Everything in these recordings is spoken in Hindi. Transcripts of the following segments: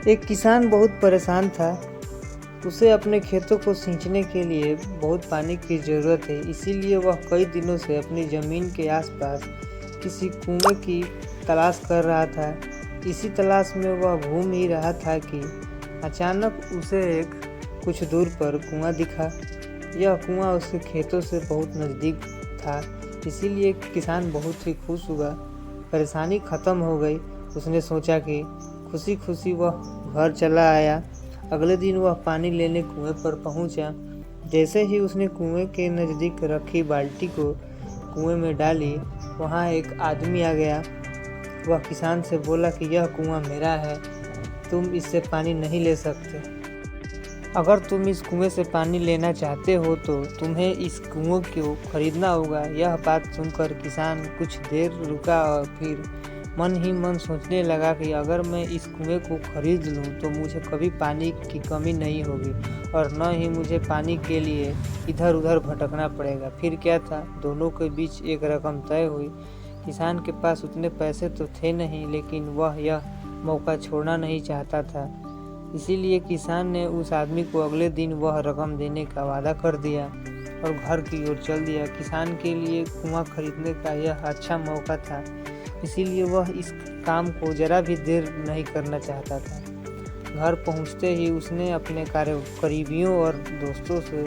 एक किसान बहुत परेशान था। उसे अपने खेतों को सींचने के लिए बहुत पानी की ज़रूरत है, इसीलिए वह कई दिनों से अपनी ज़मीन के आसपास किसी कुएं की तलाश कर रहा था। इसी तलाश में वह घूम ही रहा था कि अचानक उसे एक कुछ दूर पर कुआं दिखा। यह कुआं उसके खेतों से बहुत नज़दीक था, इसीलिए किसान बहुत ही खुश हुआ। परेशानी खत्म हो गई। उसने सोचा कि खुशी खुशी वह घर चला आया। अगले दिन वह पानी लेने कुएं पर पहुंचा। जैसे ही उसने कुएं के नज़दीक रखी बाल्टी को कुएं में डाली, वहां एक आदमी आ गया। वह किसान से बोला कि यह कुआं मेरा है, तुम इससे पानी नहीं ले सकते। अगर तुम इस कुएं से पानी लेना चाहते हो तो तुम्हें इस कुएं को खरीदना होगा। यह बात सुनकर किसान कुछ देर रुका और फिर मन ही मन सोचने लगा कि अगर मैं इस कुएं को खरीद लूं तो मुझे कभी पानी की कमी नहीं होगी और न ही मुझे पानी के लिए इधर उधर भटकना पड़ेगा। फिर क्या था, दोनों के बीच एक रकम तय हुई। किसान के पास उतने पैसे तो थे नहीं, लेकिन वह यह मौका छोड़ना नहीं चाहता था। इसीलिए किसान ने उस आदमी को अगले दिन वह रकम देने का वादा कर दिया और घर की ओर चल दिया। किसान के लिए कुआं खरीदने का यह अच्छा मौका था, इसीलिए वह इस काम को जरा भी देर नहीं करना चाहता था। घर पहुंचते ही उसने अपने करीबियों और दोस्तों से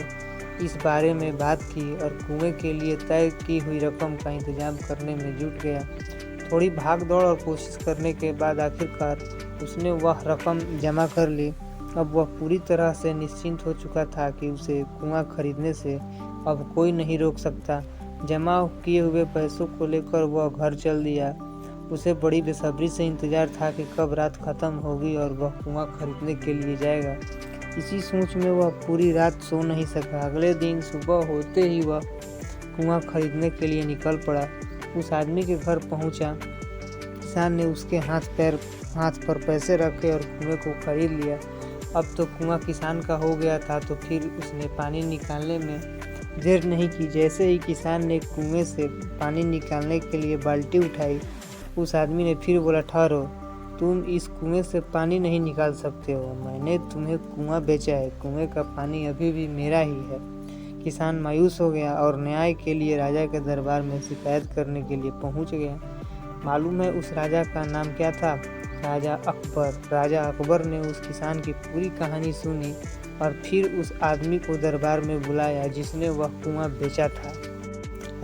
इस बारे में बात की और कुएं के लिए तय की हुई रकम का इंतजाम करने में जुट गया। थोड़ी भाग दौड़ और कोशिश करने के बाद आखिरकार उसने वह रकम जमा कर ली। अब वह पूरी तरह से निश्चिंत हो चुका था कि उसे कुआं खरीदने से अब कोई नहीं रोक सकता। जमा किए हुए पैसों को लेकर वह घर चल दिया। उसे बड़ी बेसब्री से इंतजार था कि कब रात खत्म होगी और वह कुआं खरीदने के लिए जाएगा। इसी सोच में वह पूरी रात सो नहीं सका। अगले दिन सुबह होते ही वह कुआं खरीदने के लिए निकल पड़ा। उस आदमी के घर पहुंचा। किसान ने उसके हाथ पर पैसे रखे और कुएं को खरीद लिया। अब तो कुआं किसान का हो गया था, तो फिर उसने पानी निकालने में देर नहीं की। जैसे ही किसान ने कुएं से पानी निकालने के लिए बाल्टी उठाई, उस आदमी ने फिर बोला, ठहरो, तुम इस कुएं से पानी नहीं निकाल सकते हो। मैंने तुम्हें कुआं बेचा है, कुएं का पानी अभी भी मेरा ही है। किसान मायूस हो गया और न्याय के लिए राजा के दरबार में शिकायत करने के लिए पहुंच गया। मालूम है उस राजा का नाम क्या था? राजा अकबर। राजा अकबर ने उस किसान की पूरी कहानी सुनी और फिर उस आदमी को दरबार में बुलाया जिसने वह कुआं बेचा था।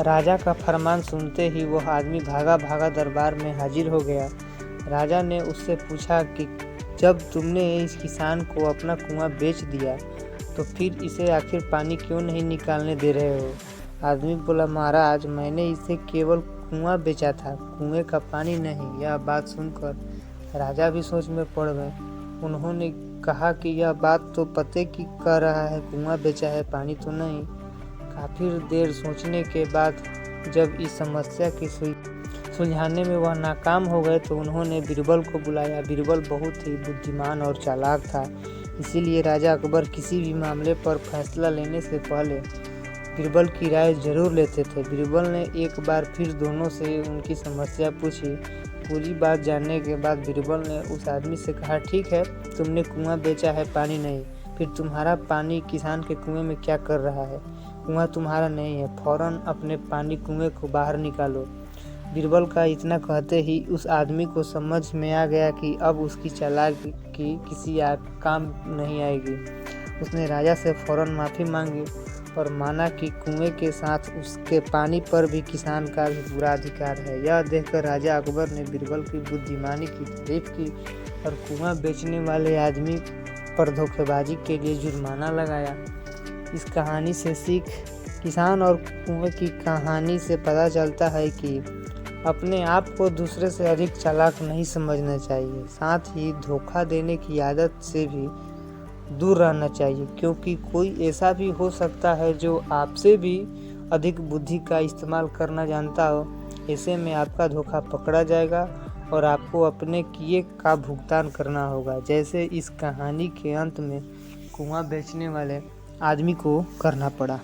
राजा का फरमान सुनते ही वह आदमी भागा भागा दरबार में हाजिर हो गया। राजा ने उससे पूछा कि जब तुमने इस किसान को अपना कुआं बेच दिया तो फिर इसे आखिर पानी क्यों नहीं निकालने दे रहे हो? आदमी बोला, महाराज, मैंने इसे केवल कुआं बेचा था, कुएं का पानी नहीं। यह बात सुनकर राजा भी सोच में पड़ गए। उन्होंने कहा कि यह बात तो पते की कह रहा है, कुआं बेचा है, पानी तो नहीं। काफी देर सोचने के बाद जब इस समस्या की सुलझाने में वह नाकाम हो गए तो उन्होंने बीरबल को बुलाया। बीरबल बहुत ही बुद्धिमान और चालाक था, इसीलिए राजा अकबर किसी भी मामले पर फैसला लेने से पहले बीरबल की राय जरूर लेते थे। बीरबल ने एक बार फिर दोनों से उनकी समस्या पूछी। पूरी बात जानने के बाद बीरबल ने उस आदमी से कहा, ठीक है, तुमने कुआं बेचा है, पानी नहीं, फिर तुम्हारा पानी किसान के कुएं में क्या कर रहा है? कुआं तुम्हारा नहीं है, फौरन अपने पानी कुएं को बाहर निकालो। बीरबल का इतना कहते ही उस आदमी को समझ में आ गया कि अब उसकी चालाकी किसी काम नहीं आएगी। उसने राजा से फौरन माफ़ी मांगी और माना कि कुएं के साथ उसके पानी पर भी किसान का भी पूरा अधिकार है। यह देखकर राजा अकबर ने बीरबल की बुद्धिमानी की तारीफ की और कुआं बेचने वाले आदमी पर धोखेबाजी के लिए जुर्माना लगाया। इस कहानी से सीख, किसान और कुएं की कहानी से पता चलता है कि अपने आप को दूसरे से अधिक चालाक नहीं समझना चाहिए। साथ ही धोखा देने की आदत से भी दूर रहना चाहिए, क्योंकि कोई ऐसा भी हो सकता है जो आपसे भी अधिक बुद्धि का इस्तेमाल करना जानता हो। ऐसे में आपका धोखा पकड़ा जाएगा और आपको अपने किए का भुगतान करना होगा, जैसे इस कहानी के अंत में कुआं बेचने वाले आदमी को करना पड़ा।